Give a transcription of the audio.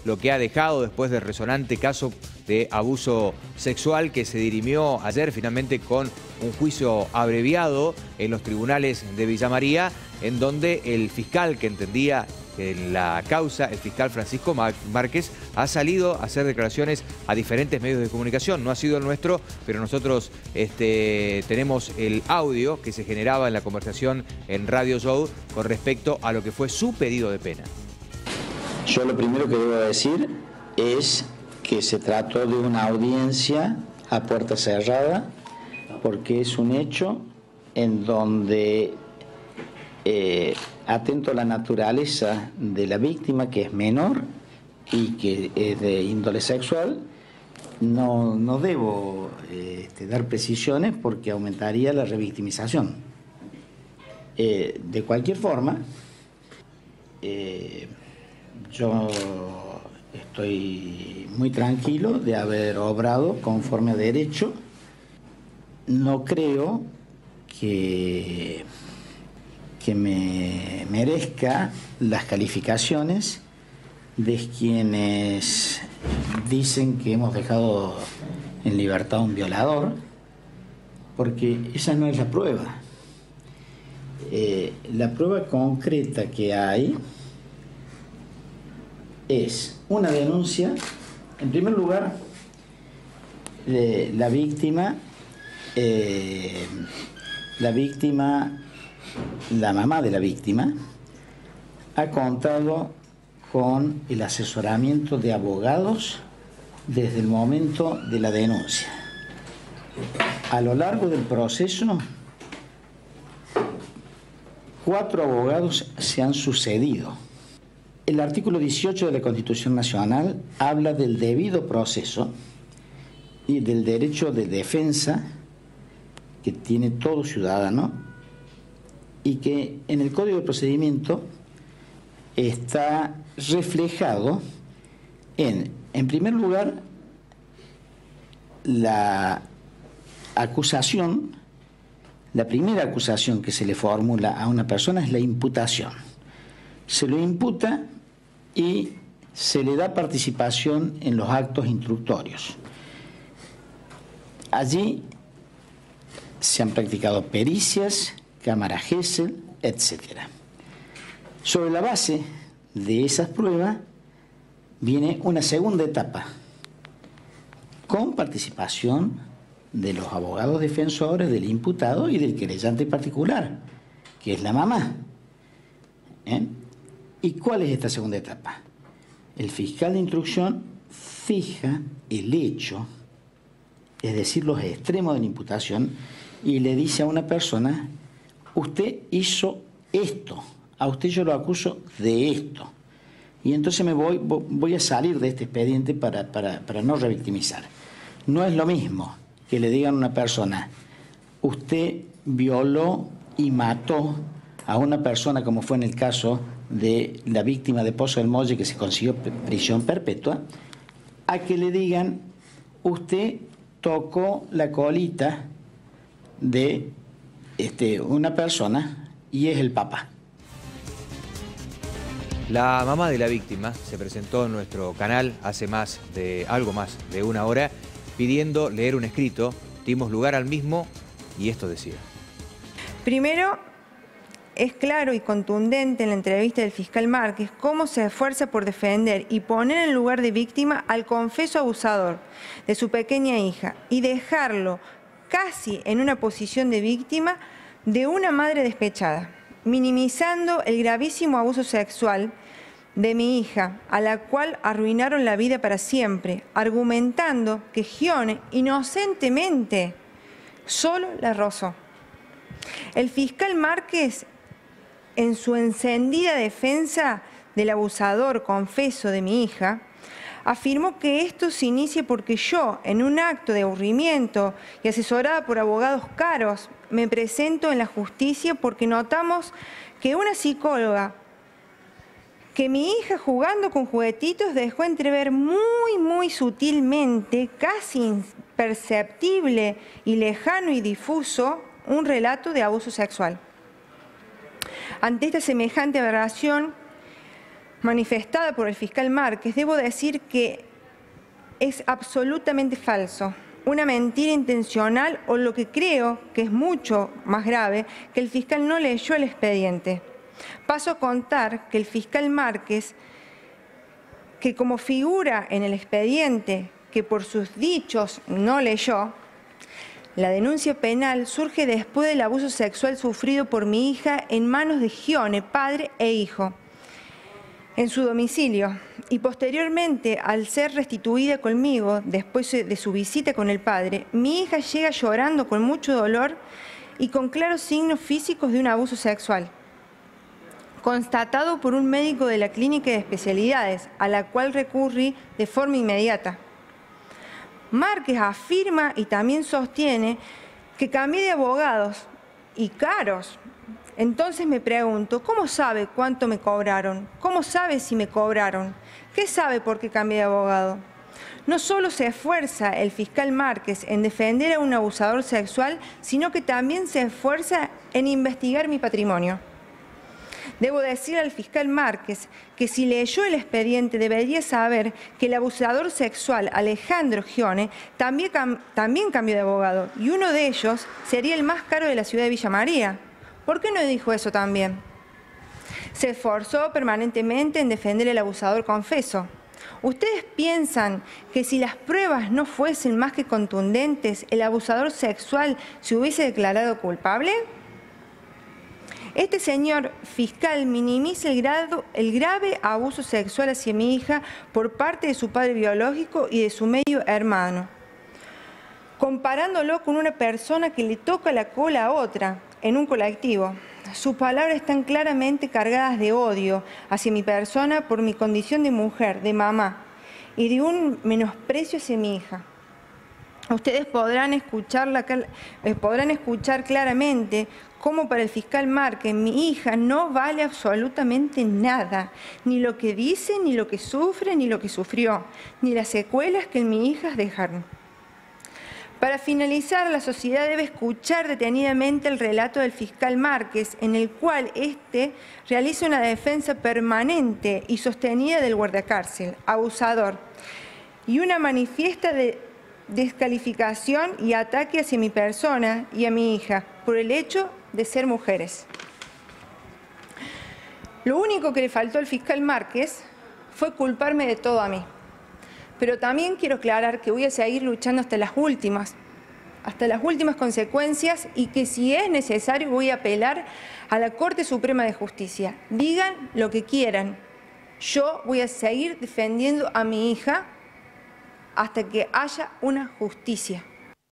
Lo que ha dejado después del resonante caso de abuso sexual que se dirimió ayer finalmente con un juicio abreviado en los tribunales de Villa María, en donde el fiscal que entendía en la causa, el fiscal Francisco Márquez, ha salido a hacer declaraciones a diferentes medios de comunicación. No ha sido el nuestro, pero nosotros tenemos el audio que se generaba en la conversación en Radio Show con respecto a lo que fue su pedido de pena. Yo lo primero que debo decir es que se trató de una audiencia a puerta cerrada, porque es un hecho en donde, atento a la naturaleza de la víctima, que es menor y que es de índole sexual, no debo dar precisiones porque aumentaría la revictimización. De cualquier forma, yo estoy muy tranquilo de haber obrado conforme a derecho. No creo que me merezca las calificaciones de quienes dicen que hemos dejado en libertad a un violador, porque esa no es la prueba. La prueba concreta que hay es una denuncia. En primer lugar, la víctima, la mamá de la víctima, ha contado con el asesoramiento de abogados desde el momento de la denuncia. A lo largo del proceso, 4 abogados se han sucedido. El artículo 18 de la Constitución Nacional habla del debido proceso y del derecho de defensa que tiene todo ciudadano, y que en el Código de Procedimiento está reflejado en primer lugar, la acusación. La primera acusación que se le formula a una persona es la imputación. Se lo imputa y se le da participación en los actos instructorios. Allí se han practicado pericias, cámara Gesell, etc. Sobre la base de esas pruebas viene una segunda etapa, con participación de los abogados defensores del imputado y del querellante particular, que es la mamá. ¿Y cuál es esta segunda etapa? El fiscal de instrucción fija el hecho, es decir, los extremos de la imputación, y le dice a una persona: usted hizo esto, a usted yo lo acuso de esto, y entonces voy a salir de este expediente para no revictimizar. No es lo mismo que le digan a una persona: usted violó y mató a una persona, como fue en el caso de la víctima de Pozo del Molle, que se consiguió prisión perpetua, a que le digan: usted tocó la colita de una persona y es el papá. La mamá de la víctima se presentó en nuestro canal hace algo más de una hora, pidiendo leer un escrito. Dimos lugar al mismo y esto decía. Primero, es claro y contundente en la entrevista del fiscal Márquez cómo se esfuerza por defender y poner en lugar de víctima al confeso abusador de su pequeña hija y dejarlo casi en una posición de víctima de una madre despechada, minimizando el gravísimo abuso sexual de mi hija, a la cual arruinaron la vida para siempre, argumentando que Gione inocentemente solo la rozó. El fiscal Márquez, en su encendida defensa del abusador confeso de mi hija, afirmó que esto se inicia porque yo, en un acto de aburrimiento y asesorada por abogados caros, me presento en la justicia porque notamos que una psicóloga, que mi hija jugando con juguetitos dejó entrever muy sutilmente, casi imperceptible y lejano y difuso, un relato de abuso sexual. Ante esta semejante aberración, manifestada por el fiscal Márquez, debo decir que es absolutamente falso, una mentira intencional, o lo que creo que es mucho más grave, que el fiscal no leyó el expediente. Paso a contar que el fiscal Márquez, que como figura en el expediente que por sus dichos no leyó, la denuncia penal surge después del abuso sexual sufrido por mi hija en manos de Gione, padre e hijo, en su domicilio, y posteriormente, al ser restituida conmigo, después de su visita con el padre, mi hija llega llorando con mucho dolor y con claros signos físicos de un abuso sexual, constatado por un médico de la clínica de especialidades, a la cual recurrí de forma inmediata. Márquez afirma y también sostiene que cambié de abogados, y caros. Entonces me pregunto, ¿cómo sabe cuánto me cobraron? ¿Cómo sabe si me cobraron? ¿Qué sabe por qué cambié de abogado? No solo se esfuerza el fiscal Márquez en defender a un abusador sexual, sino que también se esfuerza en investigar mi patrimonio. Debo decir al fiscal Márquez que si leyó el expediente debería saber que el abusador sexual Alejandro Gione también cambió de abogado, y uno de ellos sería el más caro de la ciudad de Villa María. ¿Por qué no dijo eso también? Se esforzó permanentemente en defender al abusador confeso. ¿Ustedes piensan que si las pruebas no fuesen más que contundentes, el abusador sexual se hubiese declarado culpable? Este señor fiscal minimiza el grave abuso sexual hacia mi hija por parte de su padre biológico y de su medio hermano, comparándolo con una persona que le toca la cola a otra en un colectivo. Sus palabras están claramente cargadas de odio hacia mi persona por mi condición de mujer, de mamá, y de un menosprecio hacia mi hija. Ustedes podrán escuchar claramente cómo para el fiscal Márquez mi hija no vale absolutamente nada, ni lo que dice, ni lo que sufre, ni lo que sufrió, ni las secuelas que en mi hija dejaron. Para finalizar, la sociedad debe escuchar detenidamente el relato del fiscal Márquez, en el cual éste realiza una defensa permanente y sostenida del guardacárcel, abusador, y una manifiesta descalificación y ataque hacia mi persona y a mi hija por el hecho de ser mujeres. Lo único que le faltó al fiscal Márquez fue culparme de todo a mí. Pero también quiero aclarar que voy a seguir luchando hasta las últimas consecuencias, y que si es necesario voy a apelar a la Corte Suprema de Justicia. Digan lo que quieran. Yo voy a seguir defendiendo a mi hija hasta que haya una justicia.